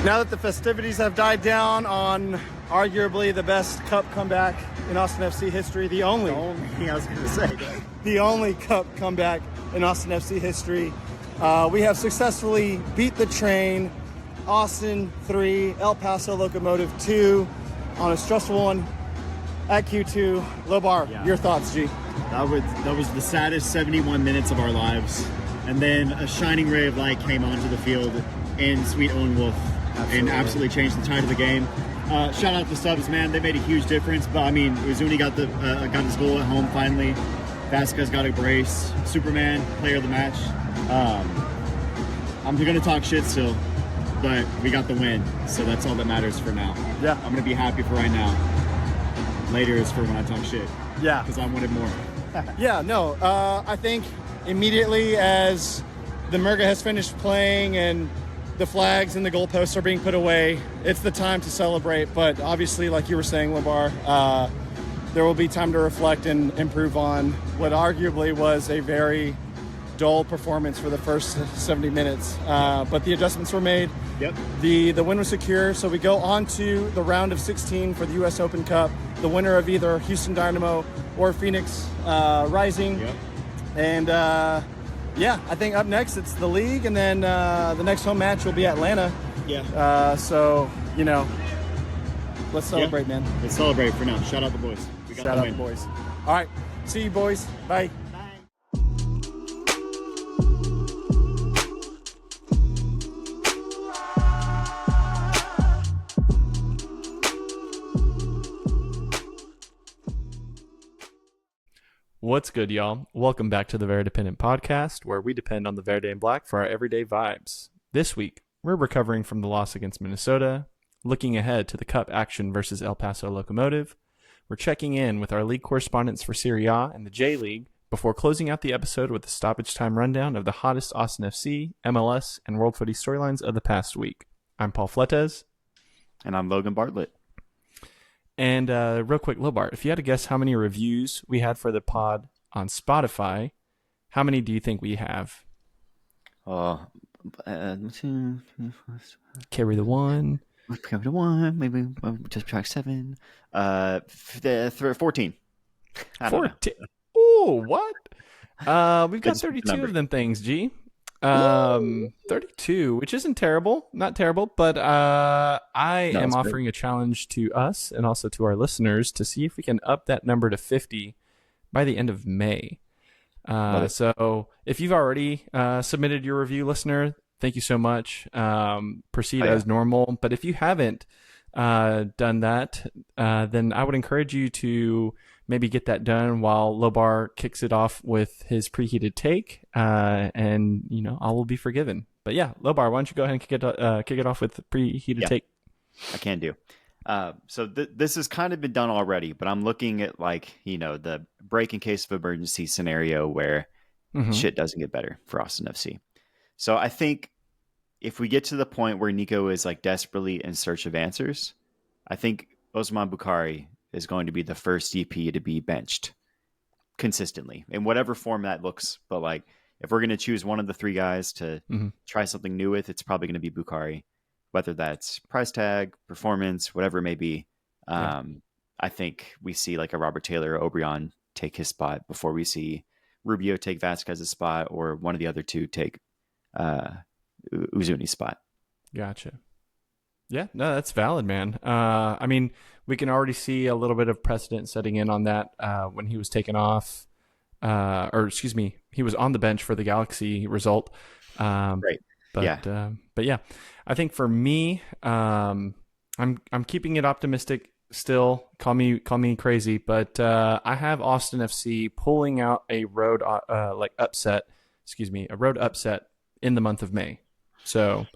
Now that the festivities have died down on arguably the best cup comeback in Austin FC history, the only cup comeback in Austin FC history, we have successfully beat the train. Austin 3, El Paso Locomotive 2 on a stressful one at Q2. Lobar, your thoughts, G? That was the saddest 71 minutes of our lives. And then a shining ray of light came onto the field in sweet Owen Wolf and absolutely changed the tide of the game. Shout out to subs, man. They made a huge difference. But, I mean, Uzuni got his goal at home finally. Vasquez got a brace. Superman, player of the match. I'm going to talk shit still, but we got the win. So that's all that matters for now. Yeah. I'm going to be happy for right now. Later is for when I talk shit. Yeah. Because I wanted more. Yeah, no. I think immediately as the Murga has finished playing and the flags and the goalposts are being put away, it's the time to celebrate. But obviously, like you were saying, Lobar, there will be time to reflect and improve on what arguably was a very dull performance for the first 70 minutes. But the adjustments were made. Yep. The win was secure. So we go on to the round of 16 for the U.S. Open Cup. The winner of either Houston Dynamo or Phoenix Rising. Yep. And I think up next it's the league, and then the next home match will be Atlanta. Yeah. So, let's celebrate, man. Let's celebrate for now. Shout out the boys. Shout out the boys. All right. See you, boys. Bye. What's good, y'all? Welcome back to the Verdependent podcast, where we depend on the Verde Black for our everyday vibes. This week, we're recovering from the loss against Minnesota, looking ahead to the Cup action versus El Paso Locomotive. We're checking in with our league correspondents for Serie A and the J League before closing out the episode with a stoppage time rundown of the hottest Austin FC, MLS, and World Footy storylines of the past week. I'm Paul Fletes. And I'm Logan Bartlett. And real quick, Lobar, if you had to guess how many reviews we had for the pod on Spotify, how many do you think we have? Carry the one. Carry the one. Maybe just track 7. 14. 14. Oh, what? We've got 32 of them things, G. 32, which isn't terrible, not terrible, but I am offering a challenge to us and also to our listeners to see if we can up that number to 50 by the end of May. So if you've already submitted your review, listener, thank you so much. Proceed as normal. But if you haven't done that, then I would encourage you to maybe get that done while Lobar kicks it off with his preheated take, and I will be forgiven. But yeah, Lobar, why don't you go ahead and kick it off with the preheated take? I can do. So this has kind of been done already, but I'm looking at the break in case of emergency scenario where shit doesn't get better for Austin FC. So I think if we get to the point where Nico is desperately in search of answers, I think Osman Bukhari is going to be the first DP to be benched consistently in whatever form that looks. But if we're going to choose one of the 3 guys to try something new with, it's probably going to be Bukhari, whether that's price tag, performance, whatever it may be. I think we see a Robert Taylor or Obrian take his spot before we see Rubio take Vasquez's spot or one of the other 2 take Uzuni's spot. Gotcha. Yeah, no, that's valid, man. I mean, we can already see a little bit of precedent setting in on that when he was taken off, he was on the bench for the Galaxy result. Right. But yeah, I think for me, I'm keeping it optimistic still. Call me crazy, but I have Austin FC pulling out a road upset in the month of May. So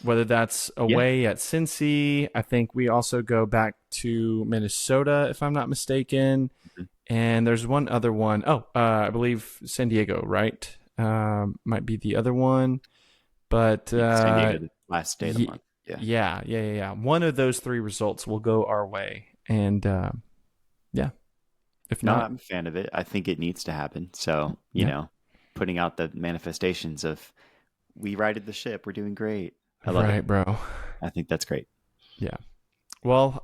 whether that's away at Cincy, I think we also go back to Minnesota, if I'm not mistaken. And there's one other one. I believe San Diego, right? Might be the other one. But San Diego, the last day of the month. Yeah. One of those 3 results will go our way. And if not, I'm a fan of it. I think it needs to happen. So, putting out the manifestations of we righted the ship. We're doing great. I love it, bro. I think that's great. Yeah. Well,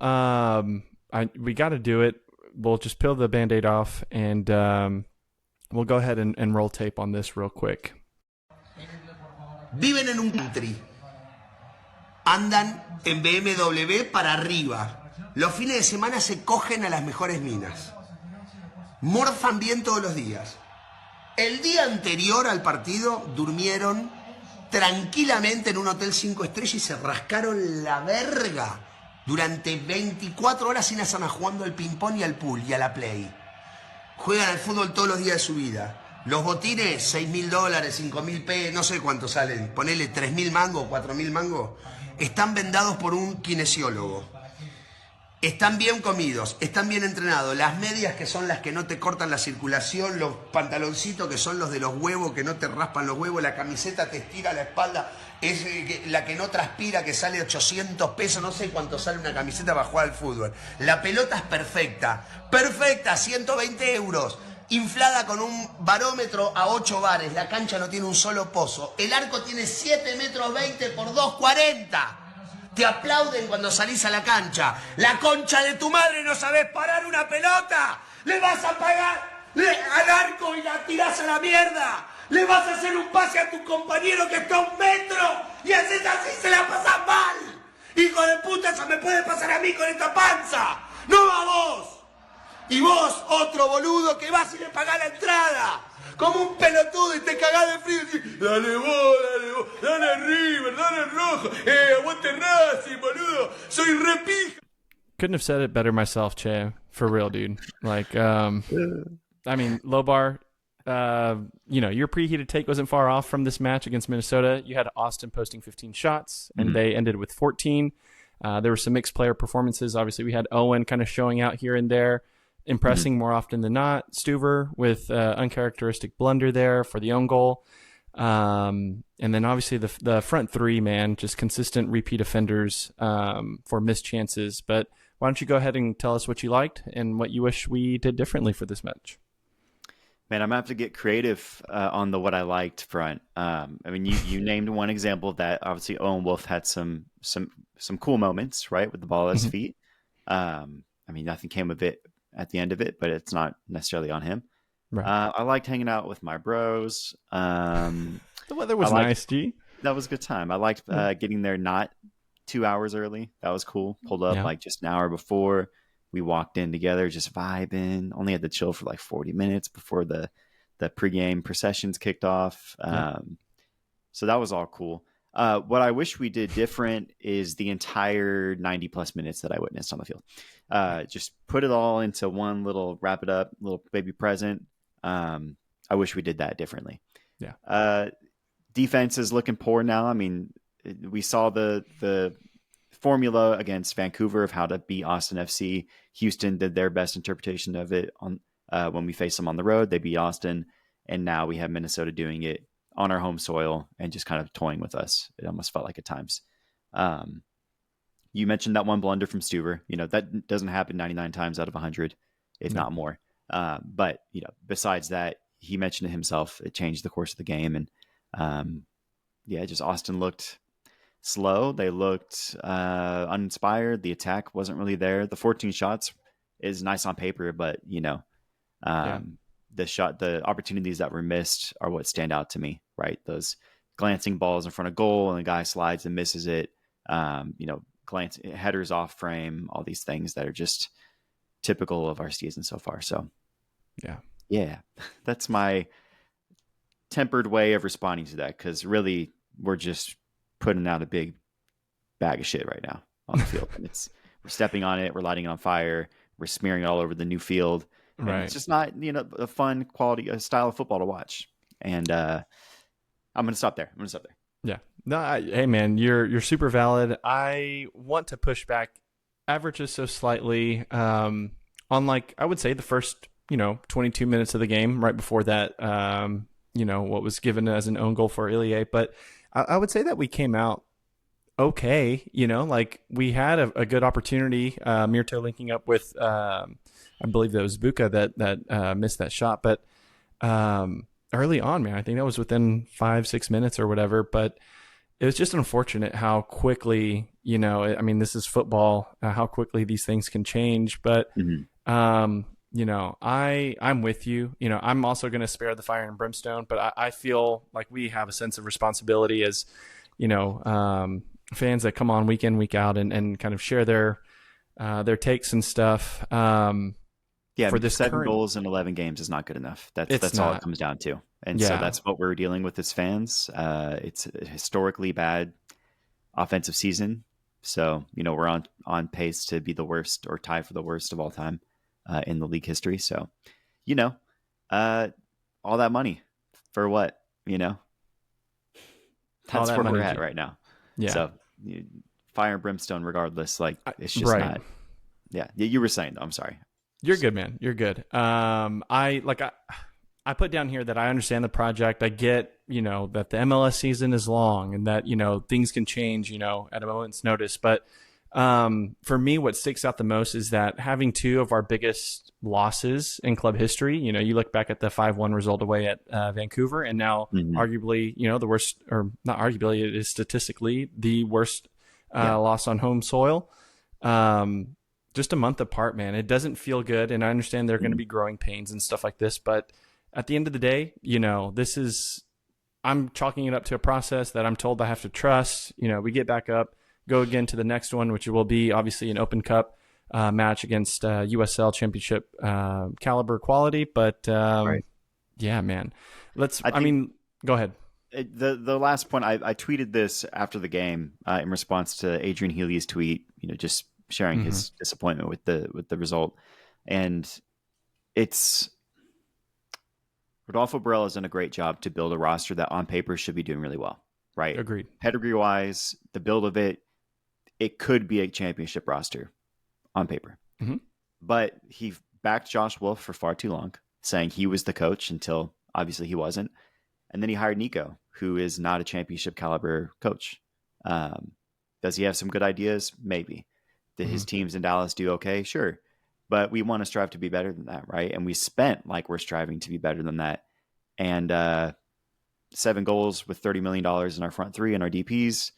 we got to do it. We'll just peel the Band-Aid off, and we'll go ahead and roll tape on this real quick. Viven en un country. Andan en BMW para arriba. Los fines de semana se cogen a las mejores minas. Morfan bien todos los días. El día anterior al partido durmieron tranquilamente en un hotel 5 estrellas y se rascaron la verga durante 24 horas sin hacer nada, jugando al ping-pong y al pool y a la play. Juegan al fútbol todos los días de su vida. Los botines, $6.000, $5.000, no sé cuánto salen. Ponele 3.000 mangos, 4.000 mangos. Están vendados por un kinesiólogo. Están bien comidos, están bien entrenados. Las medias, que son las que no te cortan la circulación, los pantaloncitos, que son los de los huevos, que no te raspan los huevos, la camiseta te estira la espalda, es la que no transpira, que sale 800 pesos, no sé cuánto sale una camiseta para jugar al fútbol. La pelota es perfecta, 120 euros, inflada con un barómetro a 8 bares, la cancha no tiene un solo pozo, el arco tiene 7,20 metros por 2,40. Te aplauden cuando salís a la cancha. La concha de tu madre, no sabés parar una pelota. Le vas a pagar al arco y la tirás a la mierda. Le vas a hacer un pase a tu compañero que está a 1 metro y haces así, se la pasás mal. Hijo de puta, eso me puede pasar a mí con esta panza. No a vos. Y vos, otro boludo, que vas y le pagás la entrada. Como un pelotudo y te cagás de frío y decís, dale vos, dale River, dale Rojo, aguante Racing, boludo, soy re pija. Couldn't have said it better myself, Che, for real, dude. Like, I mean, Lobar, your preheated take wasn't far off from this match against Minnesota. You had Austin posting 15 shots, and they ended with 14. There were some mixed player performances. Obviously, we had Owen kind of showing out here and there, impressing more often than not. Stuver with uncharacteristic blunder there for the own goal. And then obviously the front three, man, just consistent repeat offenders for missed chances. But why don't you go ahead and tell us what you liked and what you wish we did differently for this match? Man, I'm going to have to get creative on the what I liked front. I mean, you named one example of that. Obviously, Owen Wolf had some cool moments, right, with the ball at his feet. I mean, nothing came of it at the end of it, but it's not necessarily on him. Right. I liked hanging out with my bros. The weather was nice, G. That was a good time. I liked getting there not 2 hours early. That was cool. Pulled up like just an hour before. We walked in together, just vibing. Only had to chill for like 40 minutes before the pregame processions kicked off. So that was all cool. What I wish we did different is the entire 90 plus minutes that I witnessed on the field. Just put it all into one little, wrap it up, little baby present. I wish we did that differently. Yeah. Defense is looking poor now. I mean, we saw the formula against Vancouver of how to beat Austin FC. Houston did their best interpretation of it on when we faced them on the road. They beat Austin, and now we have Minnesota doing it on our home soil and just kind of toying with us. It almost felt like at times. You mentioned that one blunder from Stuver. That doesn't happen 99 times out of 100, if not more. But besides that, he mentioned it himself. It changed the course of the game. And just Austin looked slow. They looked uninspired. The attack wasn't really there. The 14 shots is nice on paper, but the opportunities that were missed are what stand out to me, right? Those glancing balls in front of goal and the guy slides and misses it. Headers off frame, all these things that are just typical of our season so far. So yeah, that's my tempered way of responding to that. Cause really we're just putting out a big bag of shit right now on the field. And we're stepping on it. We're lighting it on fire. We're smearing it all over the new field. Right. It's just not, a fun quality style of football to watch. And I'm going to stop there. Yeah. No, hey man, you're super valid. I want to push back averages so slightly on I would say the first, 22 minutes of the game right before that, what was given as an own goal for Ilie. But I would say that we came out okay, we had a good opportunity, Mirto linking up with, I believe that was Buka that missed that shot. But early on, man, I think that was within 5-6 minutes or whatever. But it was just unfortunate how quickly, I mean, this is football, how quickly these things can change. But, I'm with you. I'm also going to spare the fire and brimstone, but I feel like we have a sense of responsibility as, fans that come on week in, week out and kind of share their takes and stuff. For this 7 goals in 11 games is not good enough. That's all it comes down to. And so that's what we're dealing with as fans. It's a historically bad offensive season. So, we're on pace to be the worst or tie for the worst of all time in the league history. So, all that money for what, That's where we're at right now. Yeah. So fire and brimstone regardless. Like, it's just not. Yeah. You were saying, though. I'm sorry. You're good, man. You're good. I put down here that I understand the project. I get, that the MLS season is long and that, things can change, at a moment's notice. But for me, what sticks out the most is that having 2 of our biggest losses in club history, you look back at the 5-1 result away at Vancouver, and now arguably, the worst, or not arguably, it is statistically the worst loss on home soil. Just a month apart, man. It doesn't feel good. And I understand there are going to be growing pains and stuff like this. But at the end of the day, I'm chalking it up to a process that I'm told I have to trust. We get back up, go again to the next one, which will be obviously an Open Cup match against USL Championship caliber quality. But yeah, man. Go ahead. The last point, I tweeted this after the game in response to Adrian Healy's tweet, just sharing his disappointment with the result. And it's Rodolfo Borrell has done a great job to build a roster that on paper should be doing really well, right? Agreed. Pedigree wise, the build of it could be a championship roster on paper. But he backed Josh Wolf for far too long, saying he was the coach until obviously he wasn't. And then he hired Nico, who is not a championship caliber coach. Does he have some good ideas? Maybe. Did his teams in Dallas do okay? Sure. But we want to strive to be better than that, right? And we spent like we're striving to be better than that. And 7 goals with $30 million in our front 3 and our DPs,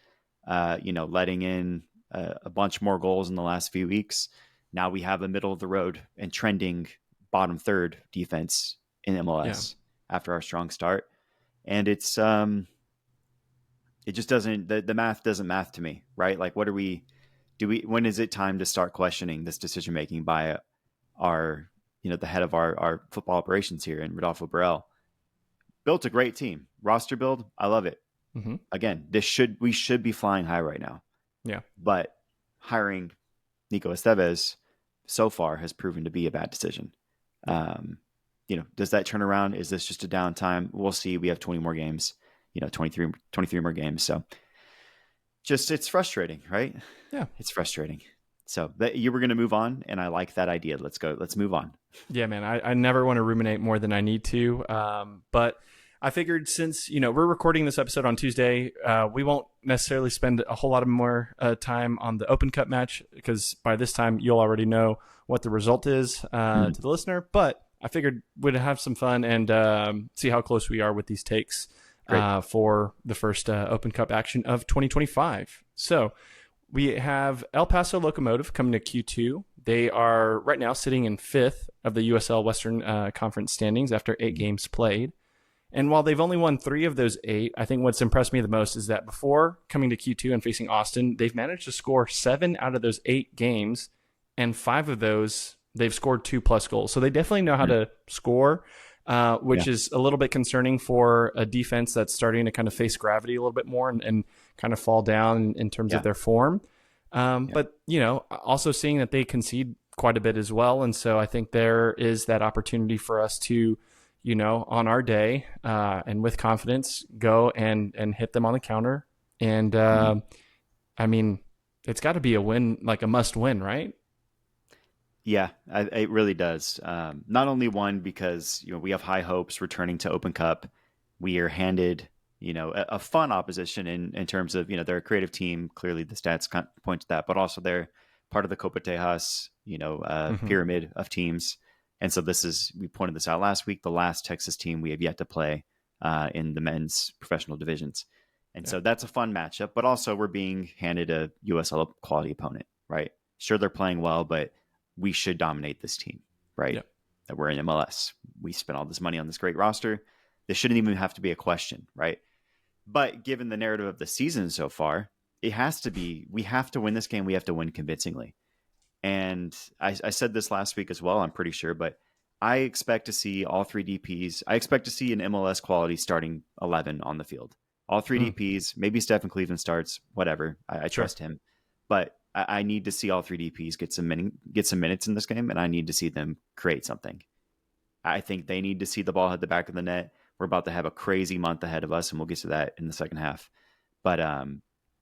letting in a bunch more goals in the last few weeks. Now we have a middle of the road and trending bottom 3rd defense in MLS after our strong start. And it's it just doesn't, the math doesn't math to me, right? Like, what when is it time to start questioning this decision making by our, the head of our football operations here, and Rodolfo Borrell? Built a great team. Roster build, I love it. Again, we should be flying high right now. Yeah. But hiring Nico Estevez so far has proven to be a bad decision. Does that turn around? Is this just a downtime? We'll see. We have 20 more games, 23 more games. So it's frustrating, right? Yeah. It's frustrating. So you were going to move on, and I like that idea. Let's go. Let's move on. Yeah, man. I never want to ruminate more than I need to. But I figured since, we're recording this episode on Tuesday, we won't necessarily spend a whole lot more time on the Open Cup match, because by this time you'll already know what the result is to the listener. But I figured we'd have some fun and see how close we are with these takes for the first Open Cup action of 2025. So we have El Paso Locomotive coming to Q2. They are right now sitting in 5th of the USL Western Conference standings after 8 games played. And while they've only won 3 of those 8, I think what's impressed me the most is that before coming to Q2 and facing Austin, they've managed to score 7 out of those 8 games, and 5 of those they've scored 2+ goals. So they definitely know how to score, which is a little bit concerning for a defense that's starting to kind of face gravity a little bit more and kind of fall down in terms of their form. But, also seeing that they concede quite a bit as well. And so I think there is that opportunity for us to, on our day and with confidence, go and hit them on the counter. And I mean, it's got to be a win, like a must win, right? Yeah, it really does. Not only one, because we have high hopes returning to Open Cup. We are handed a fun opposition in terms of they're a creative team. Clearly, the stats point to that, but also they're part of the Copa Tejas pyramid of teams. And so we pointed this out last week, the last Texas team we have yet to play in the men's professional divisions. And so that's a fun matchup, but also we're being handed a USL quality opponent, right? Sure, they're playing well, but we should dominate this team, right? Yep. That we're in MLS. We spent all this money on this great roster. This shouldn't even have to be a question, right? But given the narrative of the season so far, it has to be, we have to win this game. We have to win convincingly. And I said this last week as well, I'm pretty sure, but I expect to see all 3 DPs. I expect to see an MLS quality starting 11 on the field. All 3 DPs, maybe Stephen Cleveland starts, whatever. I trust him. But I need to see all 3 DPs get some minutes in this game, and I need to see them create something. I think they need to see the ball hit the back of the net. We're about to have a crazy month ahead of us, and we'll get to that in the second half. But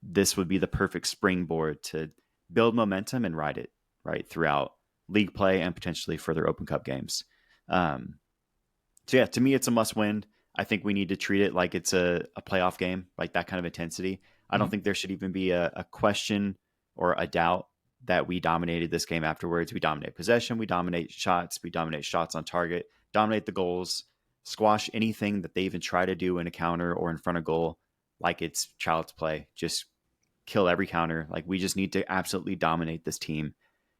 this would be the perfect springboard to build momentum and ride it right throughout league play and potentially further Open Cup games. So yeah, to me, it's a must win. I think we need to treat it like it's a playoff game, like that kind of intensity. I don't think there should even be a question or a doubt that we dominated this game afterwards. We dominate possession, we dominate shots on target, dominate the goals, squash anything that they even try to do in a counter or in front of goal like it's child's play. Just kill every counter. Like, we just need to absolutely dominate this team.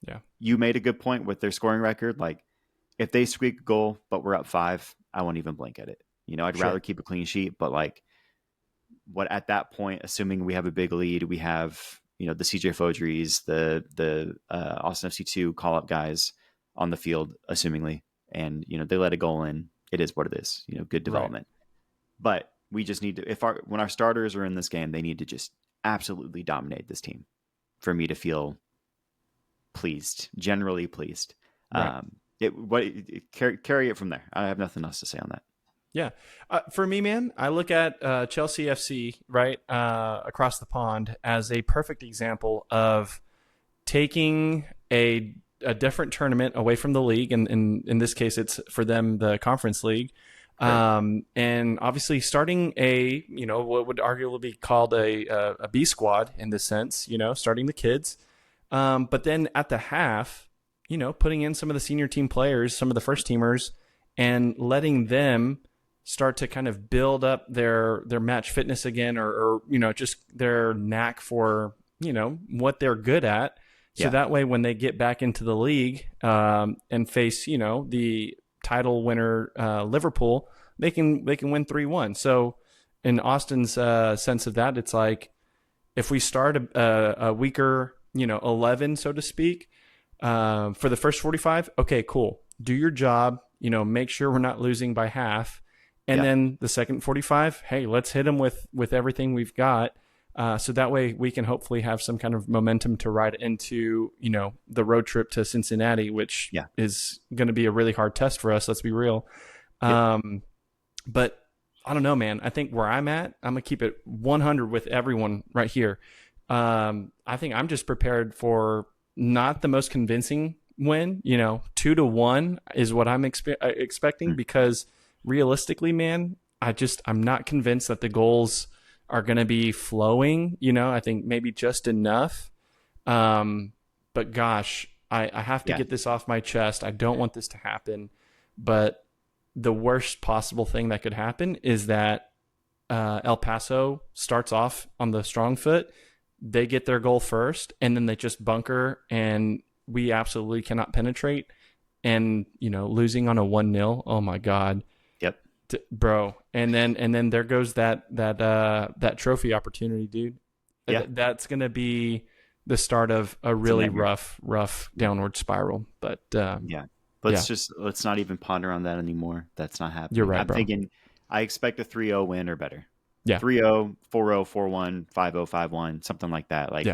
Yeah. You made a good point with their scoring record. Like, if they squeak a goal, but we're up 5, I won't even blink at it. I'd rather keep a clean sheet, but like, what at that point, assuming we have a big lead, we have, the CJ Fodries, the Austin FC2 call-up guys on the field, assumingly, and, they let a goal in. It is what it is, good development. Right. But we just need to, when our starters are in this game, they need to just absolutely dominate this team for me to feel pleased, generally pleased. Right. Carry it from there. I have nothing else to say on that. Yeah. For me, man, I look at Chelsea FC, right, across the pond as a perfect example of taking a different tournament away from the league. And in this case, it's for them, the Conference League. Right. And obviously starting what would arguably be called a B squad in this sense, starting the kids. But then at the half, putting in some of the senior team players, some of the first teamers, and letting them start to kind of build up their match fitness again, or just their knack for, what they're good at. So that way, when they get back into the league and face, the title winner Liverpool, they can win 3-1. So in Austin's sense of that, it's like, if we start a weaker, 11, so to speak, for the first 45, okay, cool. Do your job, make sure we're not losing by half. And then the second 45, hey, let's hit them with everything we've got. So that way we can hopefully have some kind of momentum to ride into, the road trip to Cincinnati, which is going to be a really hard test for us. Let's be real. But I don't know, man. I think where I'm at, I'm going to keep it 100 with everyone right here. I think I'm just prepared for not the most convincing win. 2-1 is what I'm expecting, because realistically, man, I'm not convinced that the goals are going to be flowing. I think maybe just enough. But gosh, I have to get this off my chest. I don't want this to happen. But the worst possible thing that could happen is that El Paso starts off on the strong foot. They get their goal first, and then they just bunker, and we absolutely cannot penetrate. And, losing on a 1-0. Oh my God. Bro, and then there goes that trophy opportunity, dude. Yeah, that's gonna be the start of a really rough downward spiral. But let's not even ponder on that anymore. That's not happening. You're right, I'm thinking I expect a 3-0 win or better. Yeah, 3-0, 4-0, 4-1, 5-0, 5-1, something like that. Like,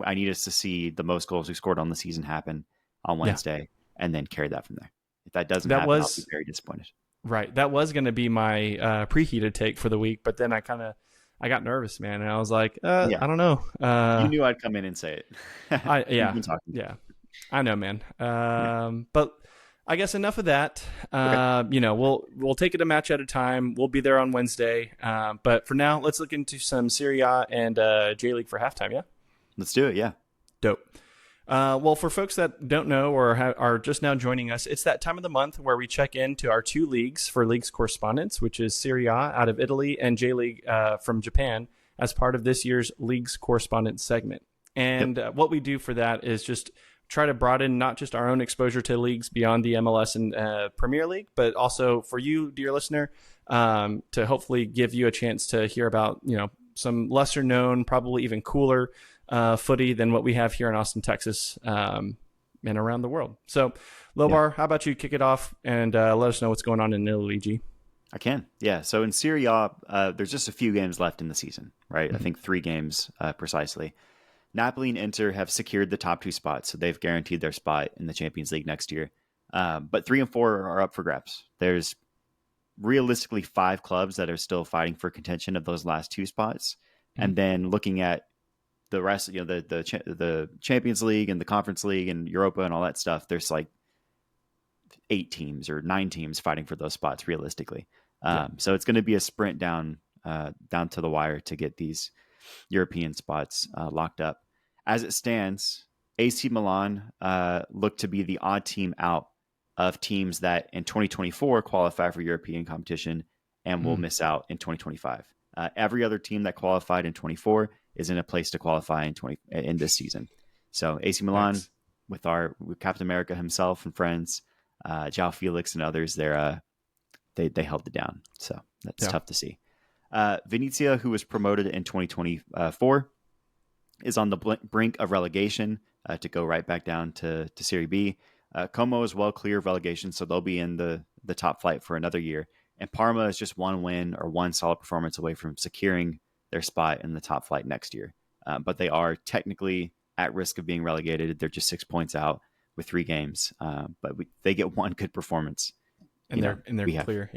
I need us to see the most goals we scored on the season happen on Wednesday, and then carry that from there. If that doesn't happen, I'll be very disappointed. Right. That was going to be my preheated take for the week, but then I got nervous, man. And I was like, I don't know. You knew I'd come in and say it. I know, man. But I guess enough of that. Okay. We'll take it a match at a time. We'll be there on Wednesday. But for now, let's look into some Serie A and J League for halftime. Yeah. Let's do it. Yeah. Dope. Well, for folks that don't know or are just now joining us, it's that time of the month where we check into our 2 leagues for Leagues Correspondence, which is Serie A out of Italy and J League from Japan. as part of this year's League's Correspondence segment. And what we do for that is just try to broaden not just our own exposure to leagues beyond the MLS and Premier League, but also for you, dear listener, to hopefully give you a chance to hear about, some lesser known, probably even cooler footy than what we have here in Austin, Texas, and around the world. So, Lobar, how about you kick it off and let us know what's going on in Italy? I can. Yeah. So in Serie A, there's just a few games left in the season, right? I think 3 games precisely. Napoli and Inter have secured the top 2 spots, so they've guaranteed their spot in the Champions League next year. But 3 and 4 are up for grabs. There's realistically 5 clubs that are still fighting for contention of those last 2 spots. And then looking at the rest, the Champions League and the Conference League and Europa and all that stuff, there's like 8 teams or 9 teams fighting for those spots realistically. So it's going to be a sprint down to the wire to get these European spots locked up. As it stands, AC Milan look to be the odd team out of teams that in 2024 qualify for European competition and will miss out in 2025. Every other team that qualified in 24 is in a place to qualify in this season. So AC Milan, with Captain America himself and friends, João Felix and others, they held it down. So that's tough to see. Venezia, who was promoted in 2024, is on the brink of relegation to go right back down to Serie B. Como is well clear of relegation, so they'll be in the top flight for another year. And Parma is just 1 win or 1 solid performance away from securing their spot in the top flight next year. But they are technically at risk of being relegated. They're just 6 points out with 3 games. But they get 1 good performance. And they're clear,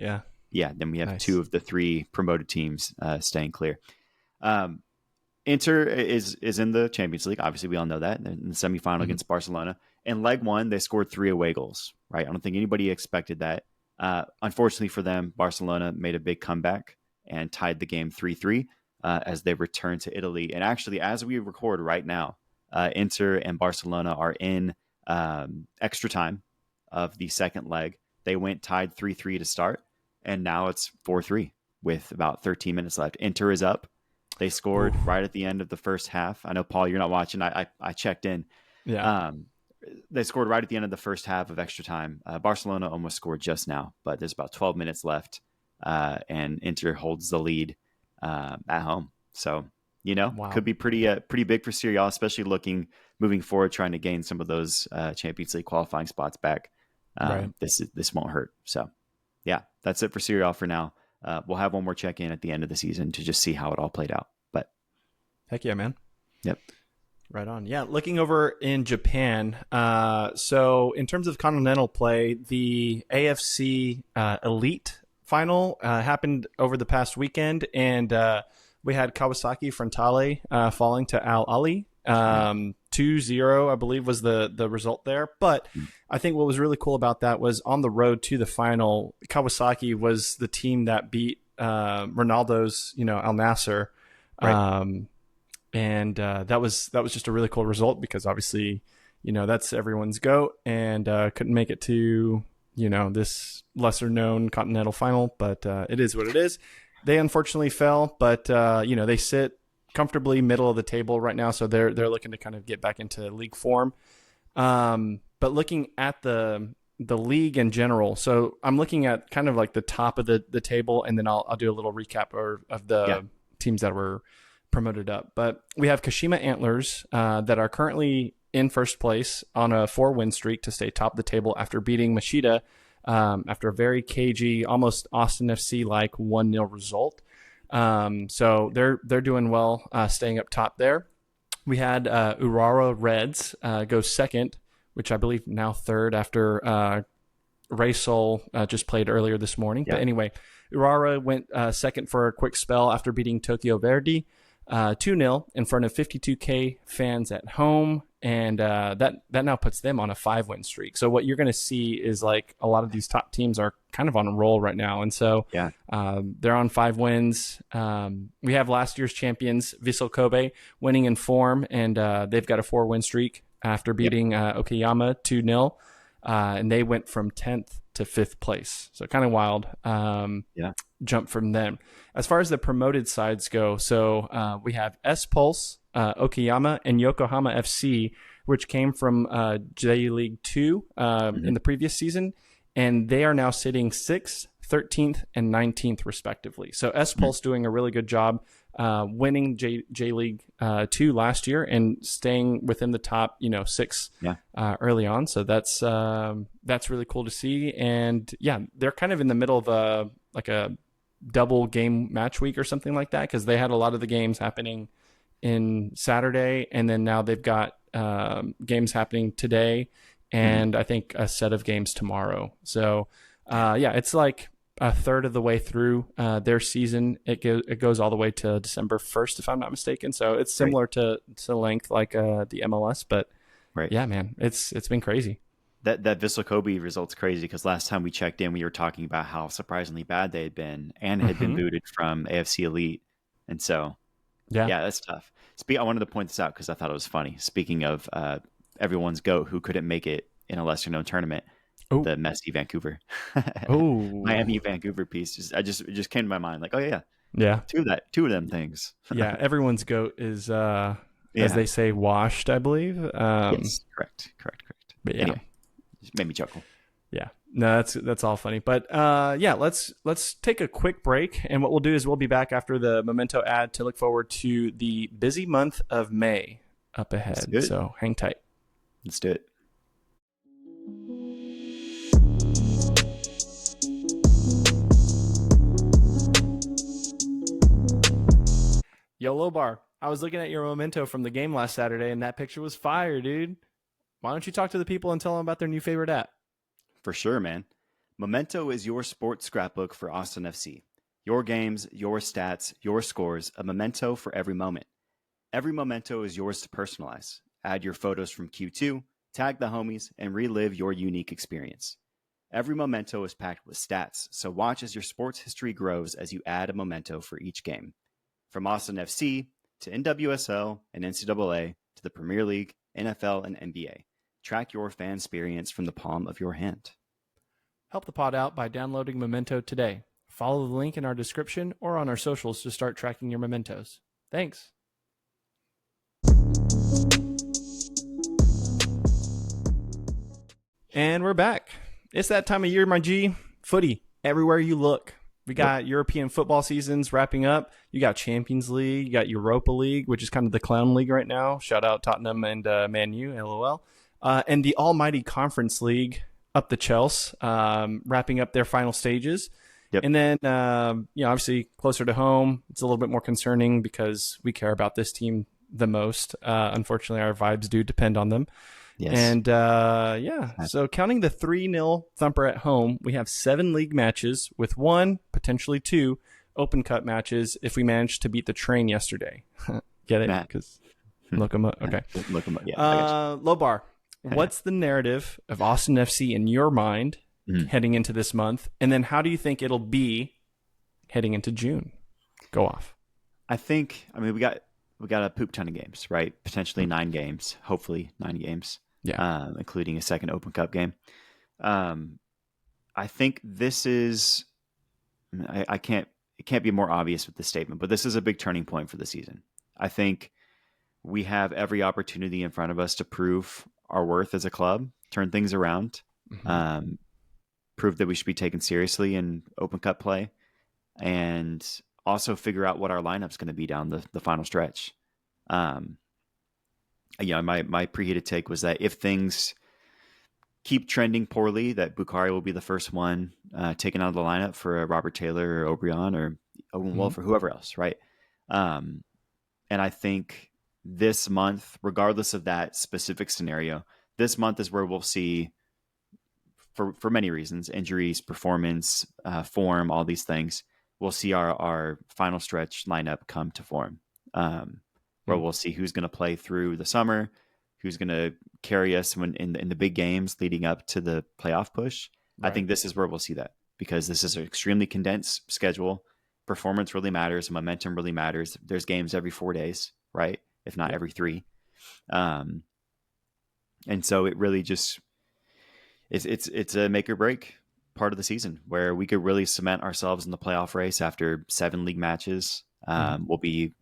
Yeah, then we have 2 of the 3 promoted teams staying clear. Inter is in the Champions League. Obviously, we all know that. In the semifinal against Barcelona. In leg 1, they scored 3 away goals, right? I don't think anybody expected that. Unfortunately for them, Barcelona made a big comeback and tied the game 3-3 as they return to Italy. And actually, as we record right now, Inter and Barcelona are in extra time of the second leg. They went tied 3-3 to start, and now it's 4-3 with about 13 minutes left. Inter is up. They scored right at the end of the first half. I know, Paul, you're not watching. I checked in. Yeah. They scored right at the end of the first half of extra time. Barcelona almost scored just now, but there's about 12 minutes left, and Inter holds the lead at home. So, could be pretty big for Serie A, especially moving forward, trying to gain some of those Champions League qualifying spots back. This won't hurt. So, yeah, that's it for Serie A for now. We'll have one more check-in at the end of the season to just see how it all played out. But heck yeah, man. Yep. Right on. Yeah, looking over in Japan. So in terms of continental play, the AFC Elite final happened over the past weekend, and we had Kawasaki Frontale falling to Al Ahly. 2-0, I believe, was the result there. But I think what was really cool about that was on the road to the final, Kawasaki was the team that beat Ronaldo's, Al Nassr. Right. And that was just a really cool result because obviously, that's everyone's GOAT and couldn't make it to, this lesser known continental final, but it is what it is. They unfortunately fell, but they sit comfortably middle of the table right now, so they're looking to kind of get back into league form. But looking at the league in general, so I'm looking at kind of like the top of the table, and then I'll do a little recap of the teams that were promoted up. But we have Kashima Antlers that are currently in first place on a 4-win streak to stay top of the table after beating Machida after a very cagey, almost Austin FC like 1-0 result. So they're doing well, staying up top there. We had Urawa Reds go second, which I believe now third after Raysol just played earlier this morning. Yeah. But anyway, Urawa went second for a quick spell after beating Tokyo Verdy 2-0 in front of 52K fans at home. And that now puts them on a 5-win streak. So what you're going to see is like a lot of these top teams are kind of on a roll right now. And so they're on 5 wins. We have last year's champions, Vissel Kobe, winning in form. And they've got a 4-win streak after beating Okayama 2-0. And they went from 10th to 5th place. So kind of wild jump from them. As far as the promoted sides go, so we have S-Pulse, Okayama, and Yokohama FC, which came from J League 2 in the previous season, and they are now sitting 6th, 13th, and 19th respectively. So S-Pulse doing a really good job winning J League 2 last year and staying within the top 6 early on. So that's really cool to see. And yeah, they're kind of in the middle of a double game match week or something like that, because they had a lot of the games happening in Saturday, and then now they've got games happening today, and I think a set of games tomorrow. So it's like a third of the way through their season. It goes all the way to December 1st, if I'm not mistaken. So it's similar to length like the MLS, but yeah, man, it's been crazy. That Vissel Kobe result's crazy, because last time we checked in, we were talking about how surprisingly bad they had been and had been booted from AFC Elite. And so, yeah, that's tough. I wanted to point this out because I thought it was funny. Speaking of everyone's GOAT who couldn't make it in a lesser-known tournament, the Messi Vancouver, Miami Vancouver piece. It just came to my mind. Like, two of them things. Yeah, everyone's GOAT is, as they say, washed, I believe. Yes, correct. But yeah. Anyway, it made me chuckle. Yeah, no, that's all funny. But let's take a quick break, and what we'll do is we'll be back after the Memento ad to look forward to the busy month of May up ahead. So hang tight. Let's do it. Yo, Lobar, I was looking at your Memento from the game last Saturday, and that picture was fire, dude. Why don't you talk to the people and tell them about their new favorite app? For sure, man. Memento is your sports scrapbook for Austin FC. Your games, your stats, your scores, a memento for every moment. Every memento is yours to personalize. Add your photos from Q2, tag the homies, and relive your unique experience. Every memento is packed with stats, so watch as your sports history grows as you add a memento for each game. From Austin FC to NWSL and NCAA to the Premier League, NFL, and NBA. Track your fan experience from the palm of your hand. Help the pod out by downloading Memento today. Follow the link in our description or on our socials to start tracking your mementos. Thanks. And we're back. It's that time of year, my G. Footy, everywhere you look. We got European football seasons wrapping up. You got Champions League. You got Europa League, which is kind of the clown league right now. Shout out Tottenham and Man U, LOL. And the almighty Conference League up the Chelsea, wrapping up their final stages. Yep. And then, obviously closer to home, it's a little bit more concerning because we care about this team the most. Unfortunately, our vibes do depend on them. Yes. And, so counting the 3-0 thumper at home, we have 7 league matches with 1, potentially 2, Open Cup matches if we manage to beat the Train yesterday. Get it? Because Locomotive. Okay. Locomotive. Yeah. Lobar, what's the narrative of Austin FC in your mind heading into this month? And then how do you think it'll be heading into June? Go off. We got a poop ton of games, right? Potentially 9 games, hopefully 9 games. Yeah. Including a second Open Cup game. I think this is, it can't be more obvious with this statement, but this is a big turning point for the season. I think we have every opportunity in front of us to prove our worth as a club, turn things around, prove that we should be taken seriously in Open Cup play, and also figure out what our lineup's going to be down the final stretch. My preheated take was that if things keep trending poorly, that Bukhari will be the first one taken out of the lineup for Robert Taylor or O'Brien or Owen Wolf or whoever else, right? And I think this month, regardless of that specific scenario, this month is where we'll see, for many reasons, injuries, performance, form, all these things, we'll see our final stretch lineup come to form, where we'll see who's going to play through the summer, who's going to carry us in the big games leading up to the playoff push. Right. I think this is where we'll see that, because this is an extremely condensed schedule. Performance really matters. Momentum really matters. There's games every 4 days, right? If not every 3. And so it really just it's a make or break. part of the season where we could really cement ourselves in the playoff race after 7 league matches. We'll be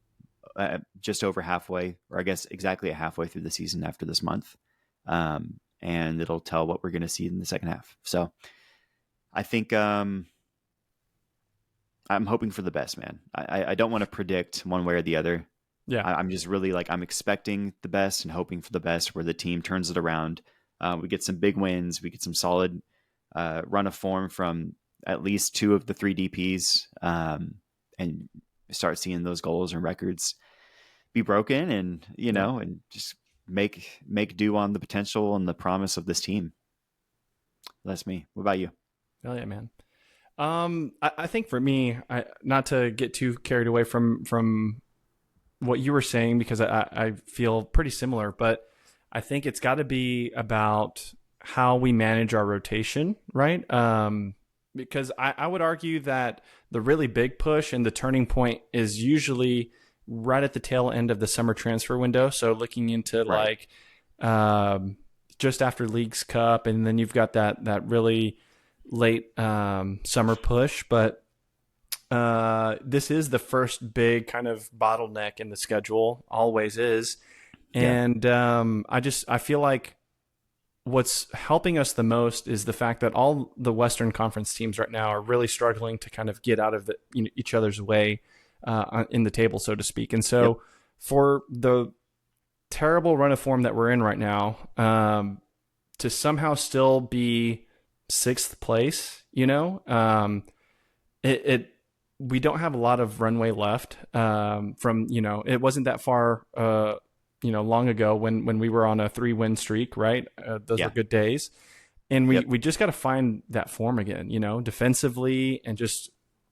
just over halfway, or I guess exactly halfway through the season after this month. And it'll tell what we're going to see in the second half. So I think I'm hoping for the best, man. I don't want to predict one way or the other. Yeah. I'm just really like, I'm expecting the best and hoping for the best where the team turns it around. We get some big wins. We get some solid run of form from at least 2 of the 3 DPs, and start seeing those goals and records be broken, and and just make do on the potential and the promise of this team. That's me. What about you? Oh yeah, man. I think for me, not to get too carried away from what you were saying, because I feel pretty similar, but I think it's got to be about how we manage our rotation, right? Because I would argue that the really big push and the turning point is usually right at the tail end of the summer transfer window. So looking into just after Leagues Cup, and then you've got that really late summer push. But this is the first big kind of bottleneck in the schedule, always is. And I feel like what's helping us the most is the fact that all the Western Conference teams right now are really struggling to kind of get out of each other's way in the table, so to speak. And so for the terrible run of form that we're in right now, to somehow still be 6th place, we don't have a lot of runway left from, it wasn't that far long ago when we were on a 3-win streak, right? Those were good days. And we just got to find that form again, defensively, and just,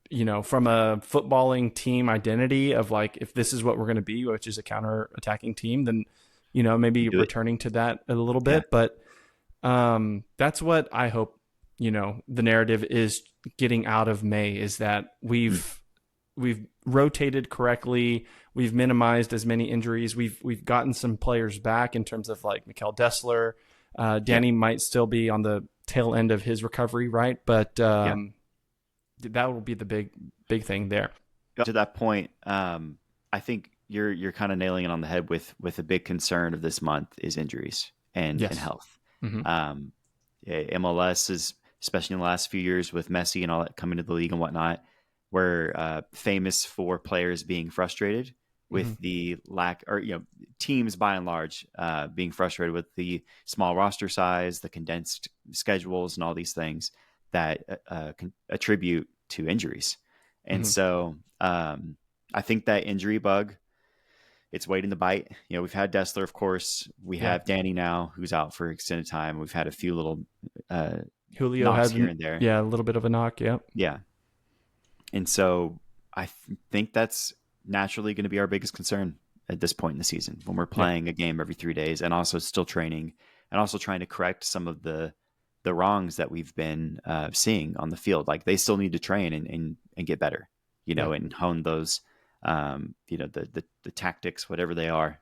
from a footballing team identity of like, if this is what we're going to be, which is a counter-attacking team, then, maybe returning to that a little bit. But that's what I hope, the narrative is getting out of May, is that we've rotated correctly. We've minimized as many injuries. We've gotten some players back in terms of like Mikel Dessler. Danny might still be on the tail end of his recovery, right? But that will be the big thing there. To that point, I think you're kind of nailing it on the head with a big concern of this month is injuries and health. MLS is, especially in the last few years with Messi and all that coming to the league and whatnot, we're famous for players being frustrated with the lack, or teams by and large being frustrated with the small roster size, the condensed schedules, and all these things that can attribute to injuries. And so I think that injury bug, it's waiting to bite. We've had Dessler, of course. We have Danny now, who's out for extended time. We've had a few little Julio knocks has here and there. Yeah, a little bit of a knock. Yeah. And so I think that's naturally going to be our biggest concern at this point in the season, when we're playing a game every 3 days and also still training and also trying to correct some of the wrongs that we've been seeing on the field. Like, they still need to train and get better, and hone those, the tactics, whatever they are,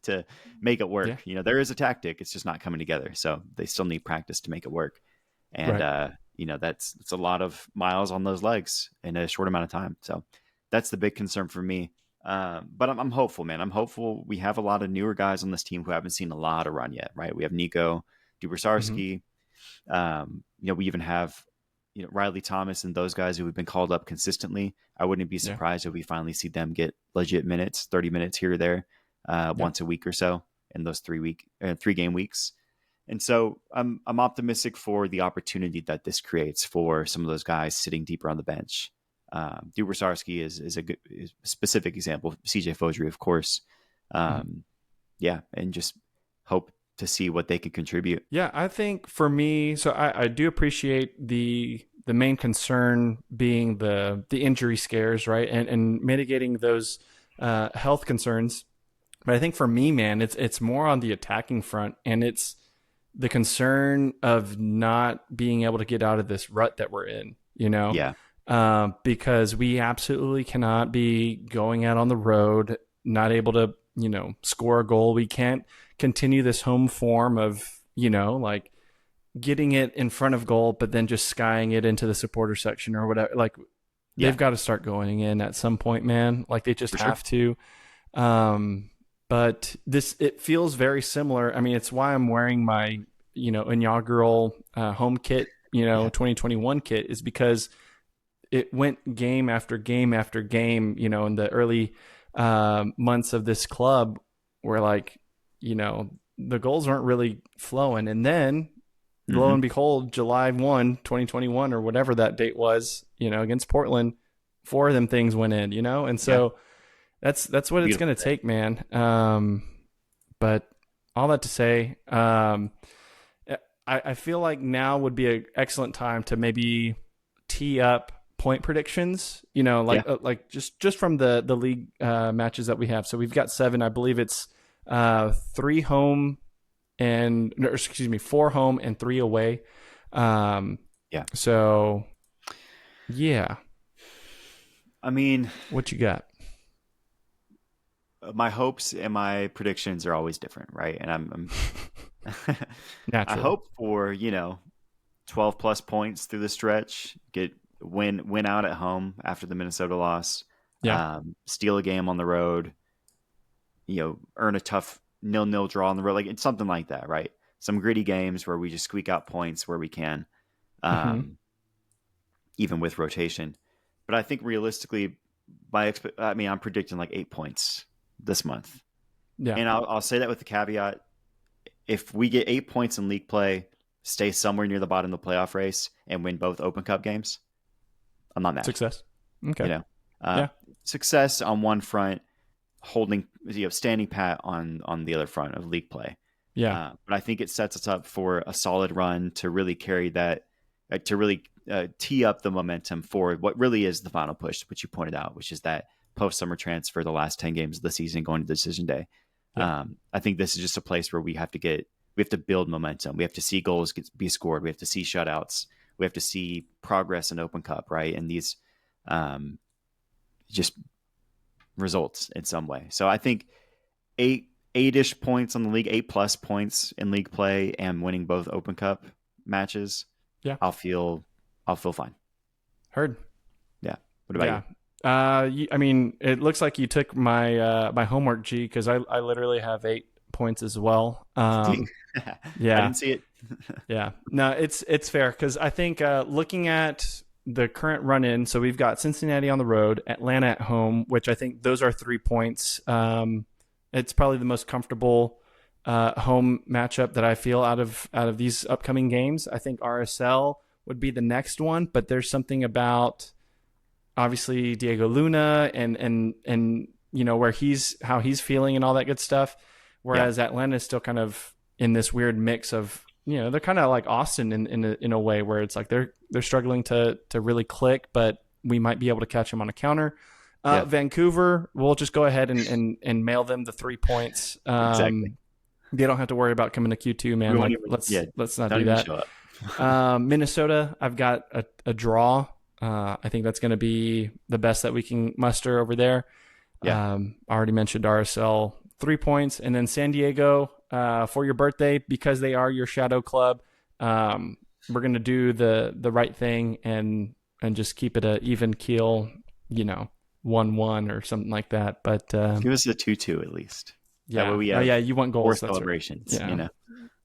to make it work. There is a tactic, it's just not coming together. So they still need practice to make it work. And, it's a lot of miles on those legs in a short amount of time. So that's the big concern for me. But I'm hopeful, man. I'm hopeful. We have a lot of newer guys on this team who haven't seen a lot of run yet, right? We have Nico Dubersarski. We even have, Riley Thomas and those guys who have been called up consistently. I wouldn't be surprised if we finally see them get legit minutes, 30 minutes here or there, once a week or so in those 3-game weeks. And so I'm optimistic for the opportunity that this creates for some of those guys sitting deeper on the bench. Dubersarski is a good specific example. CJ Fodry, of course. And just hope to see what they can contribute. Yeah, I think for me, so I do appreciate the main concern being the injury scares, right? And mitigating those health concerns. But I think for me, man, it's more on the attacking front, and it's the concern of not being able to get out of this rut that we're in, because we absolutely cannot be going out on the road, not able to, score a goal. We can't continue this home form of, getting it in front of goal, but then just skying it into the supporter section or whatever. Like they've got to start going in at some point, man. Like they just have to. But it feels very similar. I mean, it's why I'm wearing my, inaugural home kit, 2021 kit, is because it went game after game after game, in the early months of this club where like, the goals aren't really flowing. And then lo and behold, July 1, 2021 or whatever that date was, against Portland, 4 of them things went in, and so that's what it's going to take, man. But all that to say, I feel like now would be an excellent time to maybe tee up point predictions, like just from the league matches that we have. So we've got 7. I believe it's 4 home and 3 away. So yeah. I mean, what you got? My hopes and my predictions are always different, right? And I'm Naturally. I hope for 12 plus points through the stretch, win out at home after the Minnesota loss, steal a game on the road, earn a tough 0-0 draw on the road, like it's something like that, right? Some gritty games where we just squeak out points where we can, even with rotation. But I think realistically, I'm predicting like 8 points this month. Yeah. And I'll say that with the caveat. If we get 8 points in league play, stay somewhere near the bottom of the playoff race, and win both Open Cup games, I'm not mad. Success. Okay. Success on one front, holding, standing pat on the other front of league play. Yeah. But I think it sets us up for a solid run to really carry that, to really tee up the momentum for what really is the final push, which you pointed out, which is that post-summer transfer, the last 10 games of the season going to decision day. Yeah. I think this is just a place where we have to build momentum. We have to see goals be scored. We have to see shutouts. We have to see progress in Open Cup, right? And these just results in some way. So I think 8-ish points on the league, 8+ points in league play, and winning both Open Cup matches. Yeah, I'll feel fine. Heard. Yeah. What about you? I mean, it looks like you took my my homework, G, because I literally have 8 points as well. Yeah, I didn't see it. Yeah, no, it's fair because I think looking at the current run in, so we've got Cincinnati on the road, Atlanta at home, which I think those are 3 points. It's probably the most comfortable home matchup that I feel out of these upcoming games. I think RSL would be the next one, but there's something about obviously Diego Luna and where how he's feeling and all that good stuff. Whereas Atlanta is still kind of in this weird mix of, they're kind of like Austin in a way where it's like they're struggling to really click, but we might be able to catch them on a counter. Vancouver, we'll just go ahead and mail them the 3 points. Exactly. They don't have to worry about coming to Q2, man. Like, let's not do that. Minnesota, I've got a draw. I think that's going to be the best that we can muster over there. I already mentioned RSL, 3 points. And then San Diego, for your birthday, because they are your shadow club, we're going to do the right thing and just keep it a even keel, 1-1 or something like that. But give us a 2-2 at least. Yeah. You want goals. That's celebrations, right.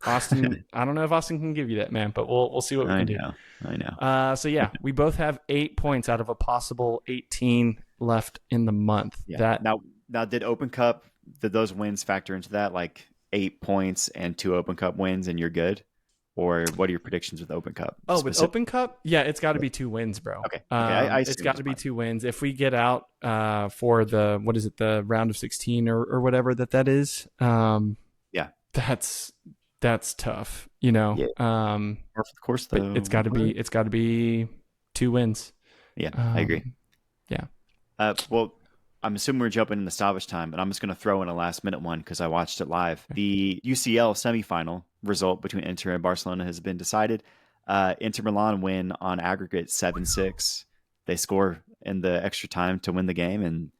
Austin, I don't know if Austin can give you that, man, but we'll see what we can do. I know. So yeah, we both have 8 points out of a possible 18 left in the month. Yeah. Now did Open Cup, did those wins factor into that? Like 8 points and 2 Open Cup wins and you're good? Or what are your predictions with Open Cup? With Open Cup? Yeah, it's got to be 2 wins, bro. Okay. It's got to be 2 wins. If we get out for the round of 16 or whatever that is, that's tough, Yeah. Of course, though. It's got to be 2 wins. Yeah, I agree. Yeah. Well, I'm assuming we're jumping into stoppage time, but I'm just going to throw in a last minute one because I watched it live. The UCL semifinal result between Inter and Barcelona has been decided. Inter Milan win on aggregate 7-6. They score in the extra time to win the game, and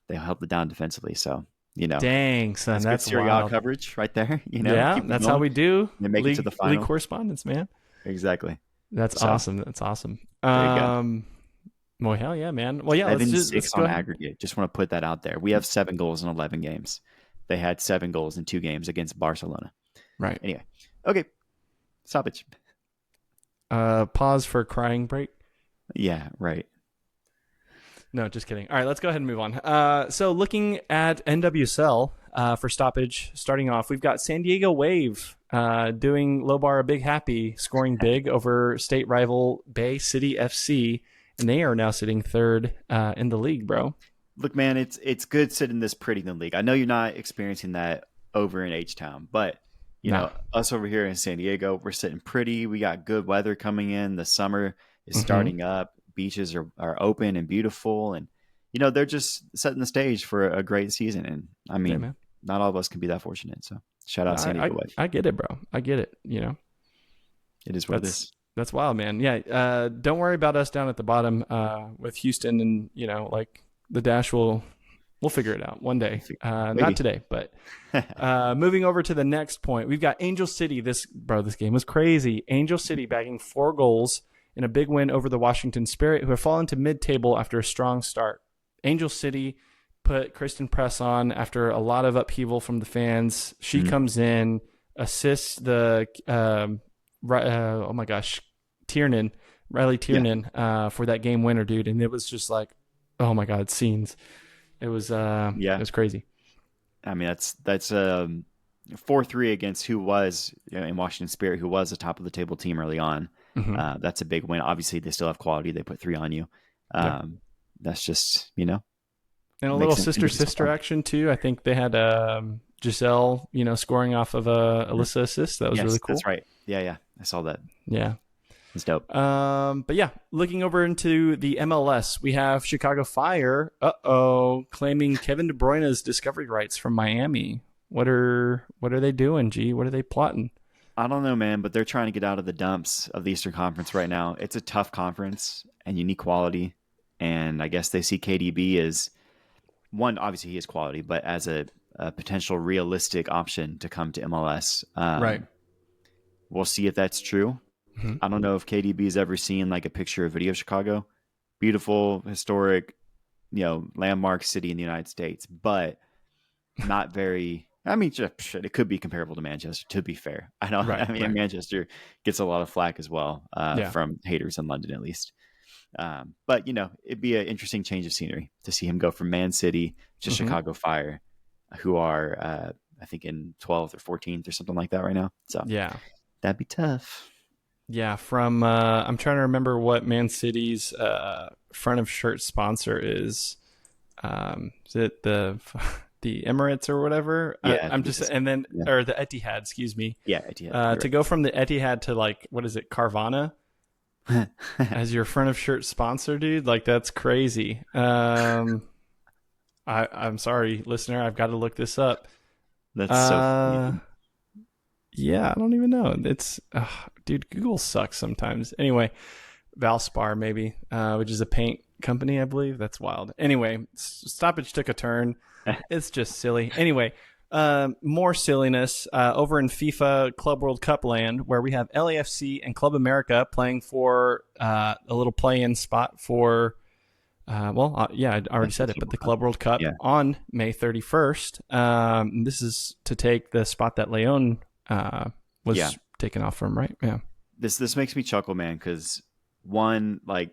they held it down defensively. So Dang, son, that's good Serie A wild. coverage right there. Yeah, that's how we do. They make it to the final. League correspondence, man. Exactly. That's awesome. That's awesome. There you go. Well, hell yeah, man. Well, yeah, let's on go ahead. aggregate. Just want to put that out there. We have 7 goals in 11 games. They had 7 goals in 2 games against Barcelona. Right. Anyway. Okay. Stoppage. Pause for crying break. Yeah, right. No, just kidding. All right, let's go ahead and move on. So looking at NWSL for stoppage, starting off, we've got San Diego Wave doing Lobar a big happy, scoring big over state rival Bay City FC, and they are now sitting 3rd in the league, bro. Look, man, it's good sitting this pretty in the league. I know you're not experiencing that over in H-Town, but you know, us over here in San Diego, we're sitting pretty. We got good weather coming in. The summer is starting up. Beaches are open and beautiful, and they're just setting the stage for a great season. And I mean, not all of us can be that fortunate. So shout out San Diego Wave. I get it, bro. I get it. It is what it is. That's wild, man. Yeah. Don't worry about us down at the bottom with Houston, and like the Dash we'll figure it out one day. Not today, but moving over to the next point, we've got Angel City. This game was crazy. Angel City bagging 4 goals in a big win over the Washington Spirit, who have fallen to mid-table after a strong start. Angel City put Kristen Press on after a lot of upheaval from the fans. She comes in, assists the Riley Tiernan for that game winner, dude. And it was just like, oh my God, scenes. It was it was crazy. I mean, that's 4-3 against who was in Washington Spirit, who was a top of the table team early on. That's a big win. Obviously, they still have quality. They put 3 on you. That's just and a little sister action too. I think they had Giselle, scoring off of Alyssa assist. That was really cool. That's right. Yeah, I saw that. Yeah, it's dope. But yeah, looking over into the MLS, we have Chicago Fire. Claiming Kevin De Bruyne's discovery rights from Miami. What are they doing, G? What are they plotting? I don't know, man, but they're trying to get out of the dumps of the Eastern Conference right now. It's a tough conference and unique quality. And I guess they see KDB as one, obviously he is quality, but as a potential realistic option to come to MLS. Right. We'll see if that's true. I don't know if KDB has ever seen like a picture or video of Chicago. Beautiful, historic, landmark city in the United States, but not very... I mean, it could be comparable to Manchester, to be fair. I know. Right, Manchester gets a lot of flack as well from haters in London, at least. But, it'd be an interesting change of scenery to see him go from Man City to Chicago Fire, who are, I think, in 12th or 14th or something like that right now. So yeah, that'd be tough. Yeah, from I'm trying to remember what Man City's front of shirt sponsor is. Is it the Emirates or whatever? Yeah, or the Etihad, excuse me. Yeah, Etihad. To go from the Etihad to like, what is it, Carvana as your front of shirt sponsor, dude? Like, that's crazy. I'm sorry, listener, I've got to look this up. That's so funny. Yeah, I don't even know. It's dude, Google sucks sometimes. Anyway, Valspar maybe, which is a paint company, I believe. That's wild. Anyway, stoppage took a turn. It's just silly. Anyway, more silliness over in FIFA Club World Cup land, where we have LAFC and Club America playing for a little play-in spot for, I already said it, but the Club World Cup on May 31st. This is to take the spot that Leon was taken off from, right? Yeah. This makes me chuckle, man, because one, like,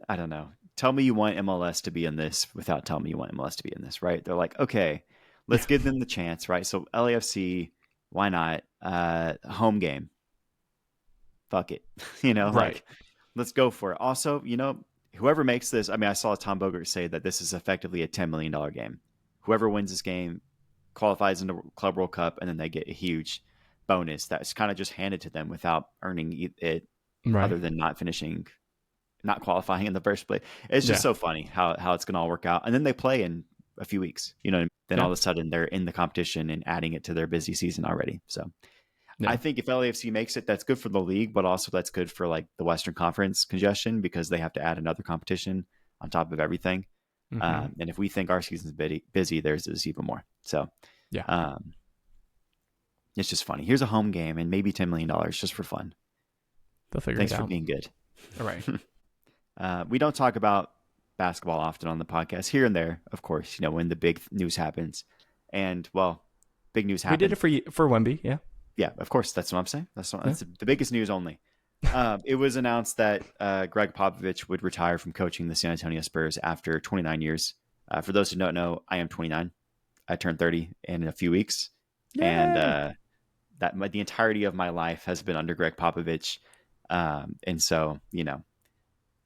I don't know. Tell me you want MLS to be in this without telling me you want MLS to be in this, right? They're like, okay, let's give them the chance, right? So LAFC, why not? Home game. Fuck it. Right. Like, let's go for it. Also, whoever makes this, I mean, I saw Tom Bogert say that this is effectively a $10 million game. Whoever wins this game qualifies into Club World Cup, and then they get a huge bonus that's kind of just handed to them without earning it, other than not qualifying in the first place. It's just so funny how it's going to all work out. And then they play in a few weeks, then all of a sudden they're in the competition and adding it to their busy season already. So I think if LAFC makes it, that's good for the league, but also that's good for like the Western Conference congestion, because they have to add another competition on top of everything. And if we think our season's busy, theirs is even more. So yeah, it's just funny. Here's a home game and maybe $10 million just for fun. they'll figure Thanks it out. for being good. All right. We don't talk about basketball often on the podcast. Here and there, of course, when the big news happens. And, well, big news happened. We did it for Wemby, yeah. Yeah, of course. That's what I'm saying. That's the biggest news only. It was announced that Greg Popovich would retire from coaching the San Antonio Spurs after 29 years. For those who don't know, I am 29. I turned 30 in a few weeks. Yay! And the entirety of my life has been under Greg Popovich. And so,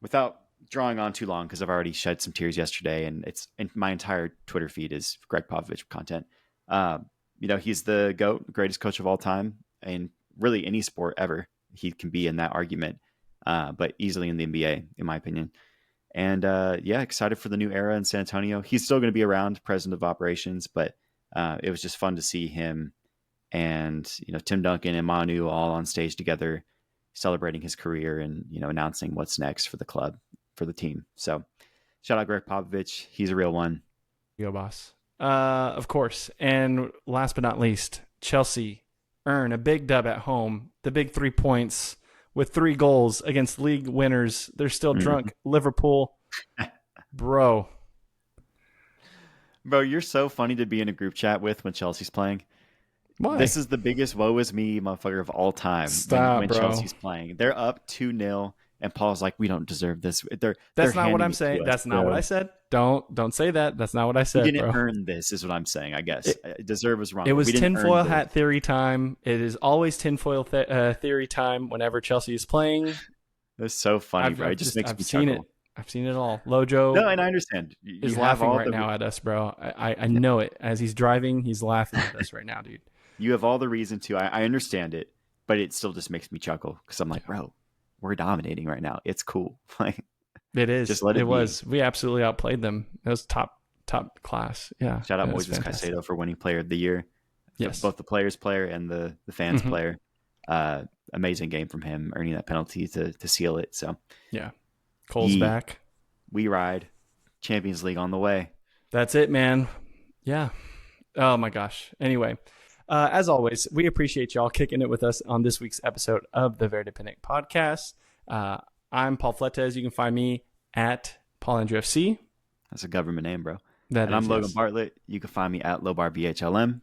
without drawing on too long, because I've already shed some tears yesterday, and my entire Twitter feed is Greg Popovich content. He's the GOAT, greatest coach of all time, in really any sport ever. He can be in that argument, but easily in the NBA, in my opinion. And excited for the new era in San Antonio. He's still going to be around, president of operations, but it was just fun to see him and Tim Duncan and Manu all on stage together, celebrating his career and announcing what's next for the club, for the team. So shout out Greg Popovich. He's a real one. Go boss. Of course. And last but not least, Chelsea earn a big dub at home. The big 3 points with 3 goals against league winners. They're still drunk. Liverpool. Bro, you're so funny to be in a group chat with when Chelsea's playing. why? This is the biggest woe is me motherfucker of all time. Stop, when bro. Chelsea's playing. They're up 2-0, and Paul's like, we don't deserve this. That's not what I'm saying. That's not what I said. Don't say that. That's not what I said, we didn't bro. earn this, is what I'm saying, I guess. Deserve was wrong. It was We didn't tinfoil earn hat theory time. It is always tinfoil theory time whenever Chelsea is playing. That's so funny, bro. It just makes me seen chuckle. it. I've seen it all. Lojo No, and I understand. You is have laughing all right now at us, bro. I know it. As he's driving, he's laughing at us right now, dude. You have all the reason to. I understand it, but it still just makes me chuckle because I'm like, bro, we're dominating right now. It's cool. Like, It is. Just let it be. was. We absolutely outplayed them. It was top class. Yeah. shout out it was Moises fantastic. Caicedo for winning Player of the Year. Yes. Both the players' player and the fans' player. Amazing game from him, earning that penalty to seal it. So Yeah. Cole's back. we ride. Champions League on the way. That's it, man. Yeah. Oh my gosh. Anyway, as always, we appreciate y'all kicking it with us on this week's episode of the Verdependent podcast. I'm Paul Fletes. You can find me at PaulAndrewFC. That's a government name, bro. And I'm Logan Bartlett. You can find me at Lobar BHLM.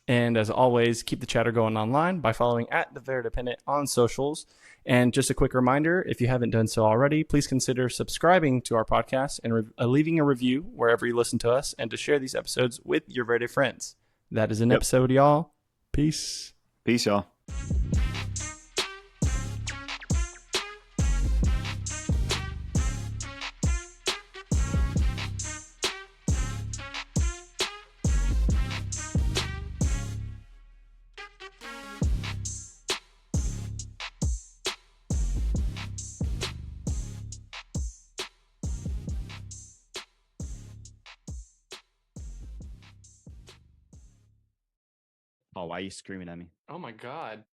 And as always, keep the chatter going online by following at the Verdependent on socials. And just a quick reminder, if you haven't done so already, please consider subscribing to our podcast and leaving a review wherever you listen to us, and to share these episodes with your Verde friends. That is an episode, y'all. Peace. Peace, y'all. Oh, why are you screaming at me? Oh my God.